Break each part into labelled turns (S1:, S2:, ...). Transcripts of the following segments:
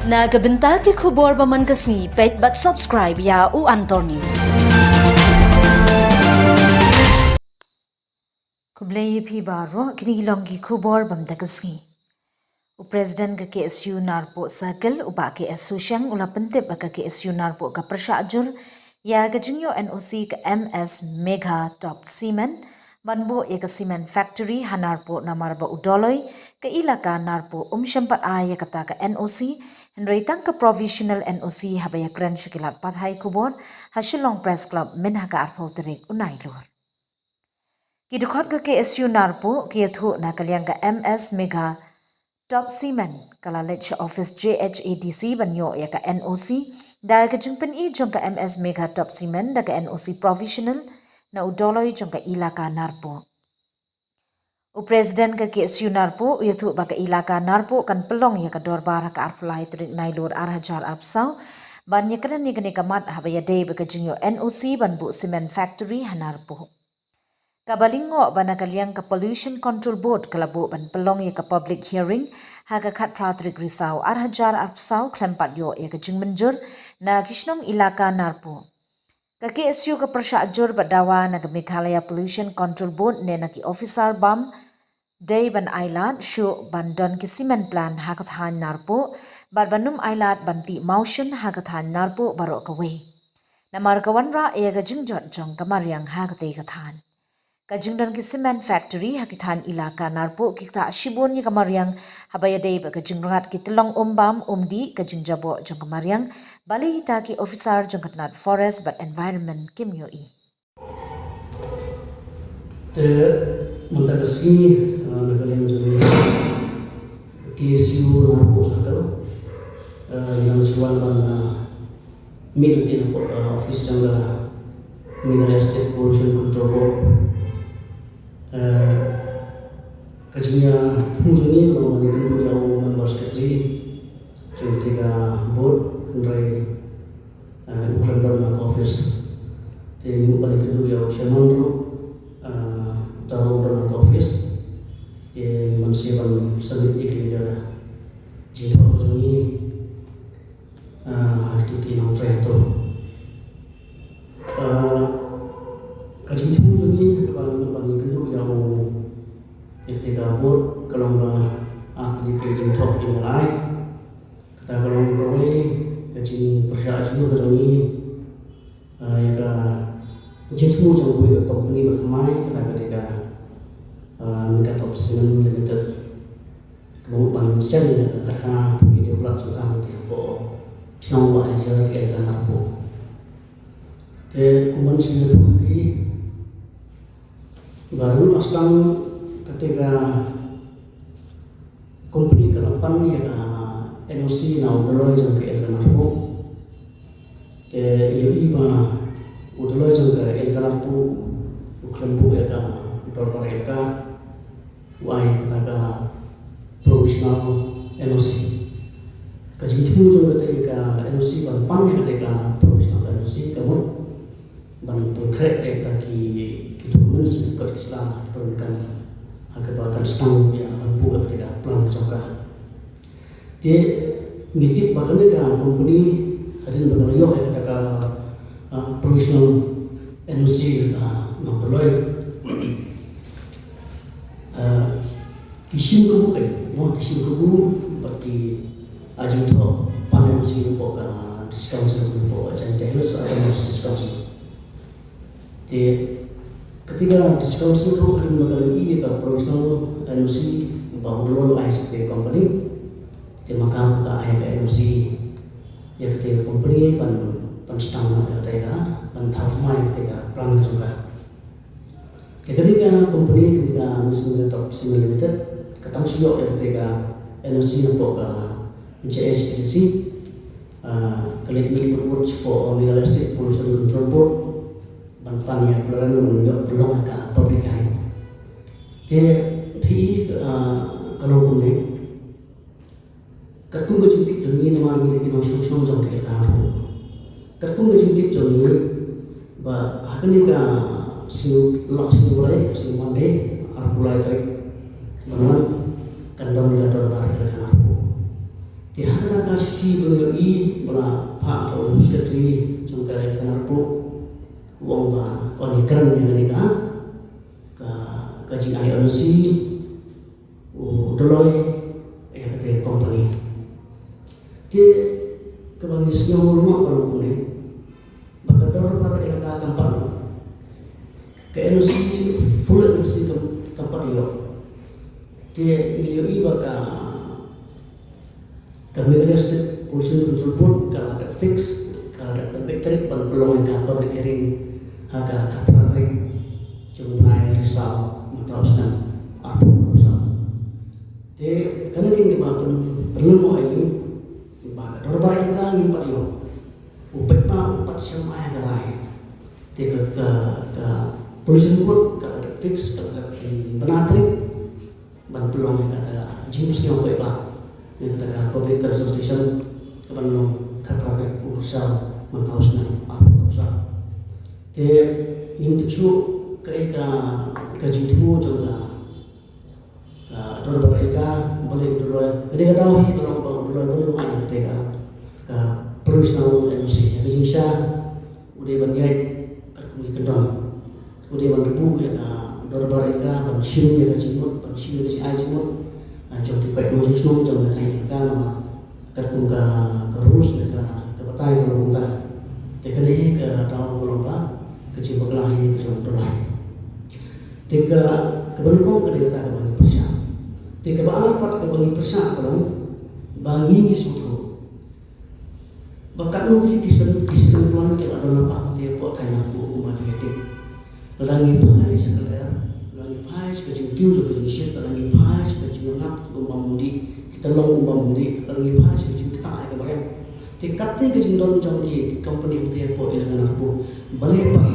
S1: Nagabenta ki khubor baman kasni pet but subscribe ya u Antor News. Kublai phi baro kini longi khubor bam dakasni. U President ka KSU Narpo Circle u ba KSU Shang ula pentip ka KSU Narpo ka persajur ya ka jingyo NOC ka MS Mega Top Cement banbo ya ka cement factory hanarpo namarba udoloy ka ilaka Narpo syampat ya kata ka NOC Henrytang ka provisional NOC habaya kran shikilat pathai kubon Hashilong Press Club min haka arpau terik unai lur. Kidukot ka KSU Narpo kiyathu na kalyang ka MS Mega Top Cement kalalit siya office JHADC banyo ya ka NOC dahil ka jingpen jong ka MS Mega Top Cement da ka NOC provisional na udoloy jong ka ilaka Narpo. U President ka KSU Narpo uyathu ba ka ilaka Narpo kan pelong ya ka dorbar ka arflay turik nailur arhajar arpsaw ban ya kran ni kani kamat habaya day ba ka jingyo NOC ban bu cement factory hanarpo. Kabalingo ba nakalyang ka Pollution Control Board kalabo ban pelong ya ka public hearing ha ka khat pratrik risaw arhajar arpsaw klempat yo ya ka jingmenjur na kisnong ilaka Narpo. Ka KSU ka persajur badawa na ka Meghalaya Pollution Control Board ne na ki officer bam day ban ailat shu ban don ki cement plan hakathan Narpo bar banum ailat banti motion hakathan Narpo baro kawe. Namar kawanra e ka jingjot jong kamaryang hakate kathan. Kajingdon ki cement factory hakithan ilaka Narpo kita shibon ni kamaryang habaya day ba kajingrat ki tilong umbam umdi kajingjabo jong kamaryang bali ita ki officer jong katnat forest but environment kimyo i.
S2: Muntagasi negara menjadi KSU Narpo Circle yang sesuai dengan milik office yang Mineral State Pollution Control Board kajinya tunggu kalau mengenai yang member secretary tiga board dari Ukraina office jadi mengenai kedua yang chairman tahun berlaku office yang mensiapkan sebut ikhlas jika ini kita nak try itu kajian ini kalau kedua yang tiga board kalau ahli kajian top dimulai kita kalau kau kajian persyarat kalau ini Jujur jauh dari company pertama kita ketika Mega Top Cement Limited kemudian sen karena dia pelaksanaan tiap semua aja kita Narpo. Kemudian sini lagi baru asal ketika company ke-8 ya NOC na udoloy jang ke Narpo. Iba udoloy jang ke Narpo uklembu ya udol pareka wai kata provisional NOC. Kajinju jang ketika NOC ban ya ketika provisional NOC kamu ban konkret ya kaki dokumen sebagai Islam diperlukan agar stang ya mampu tidak plan jangka. Dia ngitip bagaimana company ada bagaimana yo ya kata provisional NOC memperoleh kisim kebu mau kisim kebu bagi ajuto panel sih untuk diskon untuk jangan ada diskon. Di ketika diskon itu hari kali ini provisional NOC bahwa dulu ICT company di makam ke NOC ya ketika company penstang mereka tahu ketika plan juga. Ketika company ketika misalnya Top Cement Limited ketemu siok ketika NOC untuk JHADC kali ini berbuat support Mineral State Pollution Control Board bantuan yang belum ada public hearing. Jadi kalau kemudian ketung kejintik joni nama milik kita sungsung jong kita tahu. Ketung kejintik joni bah akan kita siu mulai siu mande mulai tarik mana kandang gador barang aku. Di hadapan kasih berlebih bela pak atau sekretari jangka kenarpo uang ba oni keren yang mereka kaji ayah nasi Deloitte kata company dia kebangisnya rumah orang kuning maka dorong para elaka kampan ke energi full energi kampan yo dia milioi baka kami realistic pollution control board kalau ada fix kalau ada pembekterik peluang yang public hearing harga kapitalik jumlah risau mentauskan apa perusahaan jadi karena kini perlu mau ini dorbar yang kami pario upet pa upat siapa yang garai tiga ke pollution board kalau ada fix kalau ada penatrik bantuan kata jenis yang upet pa yang kata public transportation kebanyakan terpraktek usaha mentauskan apa usaha jadi ini tu ke jitu juga dorbar eka boleh dorbar ketika tahu kalau dorbar boleh mana ketika profesional emosi yang bisa udah banyak kerumah kendor udah bandebu ya dorbar eka pensiun ya jimut pensiun si ajimut jauh di baik musuh semua jauh dari kan kerumah kerus mereka kebetai kalau muntah teknik tahu kalau apa kecil berkelahi kecil berkelahi tiga keberuntungan ketika kita kebanyakan persiap tiga beralapat kebanyakan persiap kalau bangi suatu bakat nanti kisah tuan kita adalah apa dia buat tanya aku umat etik langi pai sekelar langi pai sekecil tiu sekecil shit langi pai sekecil ngap umpamudi kita long umpamudi langi pai sekecil kita ke bagian tikatnya kecil don jauh di company dia buat dengan aku boleh pak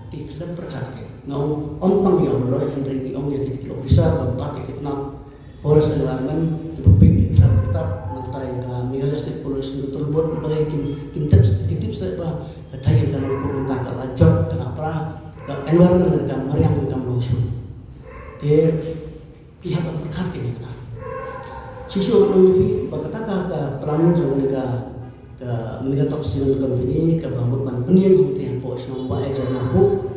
S2: iklan perhatian ngau ontang yang berlalu yang dari om yang kita officer bapak kita forest environment kita pick tetap mentai realistic pollution control board boleh kim tips apa katakan kalau pemerintah kalau job kenapa ke environment dan meriang kamu langsung dia pihak yang berkati kita susu lebih berkata ke peramu jangan ke mereka toksinan company ke bambut ban peniang yang bos nombor aja nabu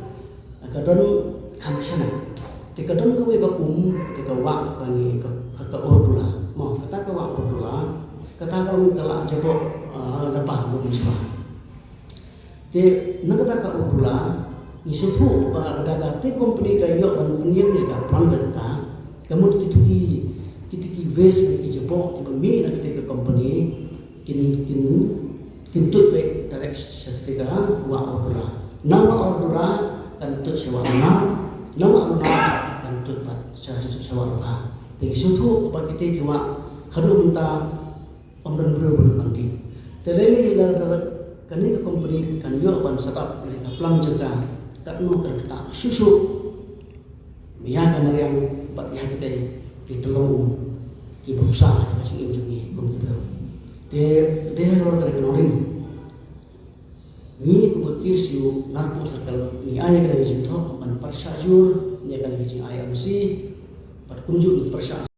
S2: kadon kamsana tikadon kowe bakum tikawak bani ke ordula mau kata ke wak ordula kata kau kalau jabo lepas belum semua. Jadi nak kata kau ordula isufu pada gati company kayo ban peniang ni ka plan mereka kamu kita vest ki jabo ki mi nak kita company kin tut baik direct sertifikat wak ordula nama ordula kan tut sewa nama ordula kan tut bat sewa ordula jadi isufu apa kita kiwa haru minta om dan bro bangkit. Terlebih dalam kani ke company kan yo ban setup mereka plan jaga kat no kan kita susu. Biar kan yang buat ya kita ditolong di berusaha kasih injuni kom kita. Dia orang dari norim. Ni kubakir siu narpo sakal ni ayah kan di situ ban persajur ni kan di ayah mesti berkunjung di persajur.